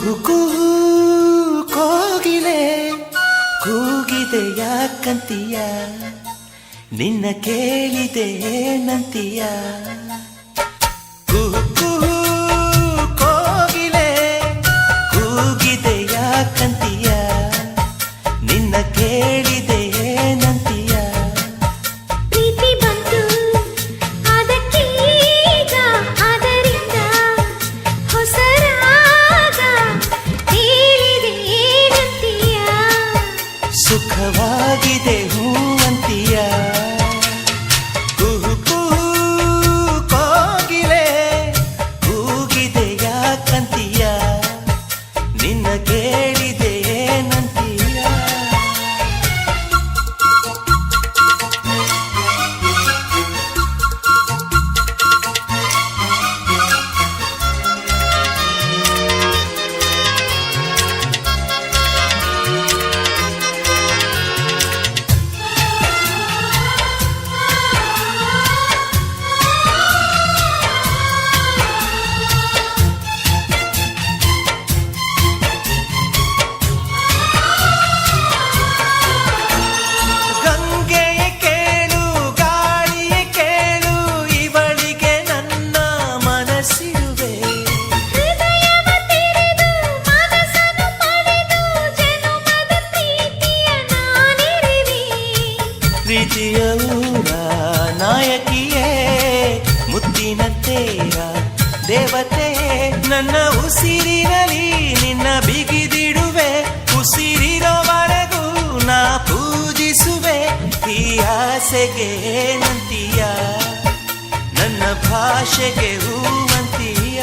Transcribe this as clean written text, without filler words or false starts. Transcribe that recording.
ಕುಹು ಕುಹು ಕೋಗಿಲೆ ಕೂಗಿದೆ ಯಾಕಂತೀಯ, ನಿನ್ನ ಕೇಳಿದೆ ಏನಂತೀಯ. ಕುಹು ಕುಹು ಕೋಗಿಲೆ ಕೂಗಿದೆ ಯಾಕಂತೀಯ, ನಿನ್ನ ಕೇಳಿದೆ ಏನಂತೀಯ. ಪ್ರೀತಿ ಬಂತು ಅದಕ್ಕೀಗ, ಅದರಿಂದ ಹೊಸ ರಾಗ ಹೇಳಿದೆ ಏನಂತೀಯ. ಸುಖವಾಗಿದೆ ಹೂವಂತೀಯ. ಕುಹು ಕುಹು ಕೋಗಿಲೆ ಕೂಗಿದೆ ಯಾಕಂತೀಯ, ನಿನ್ನ ಕೇಳಿದೆ ಏನಂತೀಯ. ಗಂಗೆಯ ಕೇಳು ಗಾಳಿಯ ಕೇಳು, ಇವಳಿಗೆ ನನ್ನ ಮನಸ್ಸಿರುವೆ. ಹೃದಯವ ತೆರೆದು ಮನಸ್ಸನ್ನು ಪಡೆದು ಜನುಮದ ಪ್ರೀತಿಯ ನಾನಿರುವೆ. ಪ್ರೀತಿಯ ಊರ ನಾಯಕಿಯೇ, ಮುತ್ತಿನಂತೆಯ ದೇವತೆ, ನನ್ನ ಉಸಿರಿನಲ್ಲಿ ನಿನ್ನ ಬಿಗಿದಿಡುವೆ. ಉಸಿರಿರೋವರೆಗೂ ನಾ ಪೂಜಿಸುವೆ. ಈ ಆಸೆಗೆ ಏನಂತೀಯ, ನನ್ನ ಭಾಷೆಗೆ ಹೂವಂತೀಯ.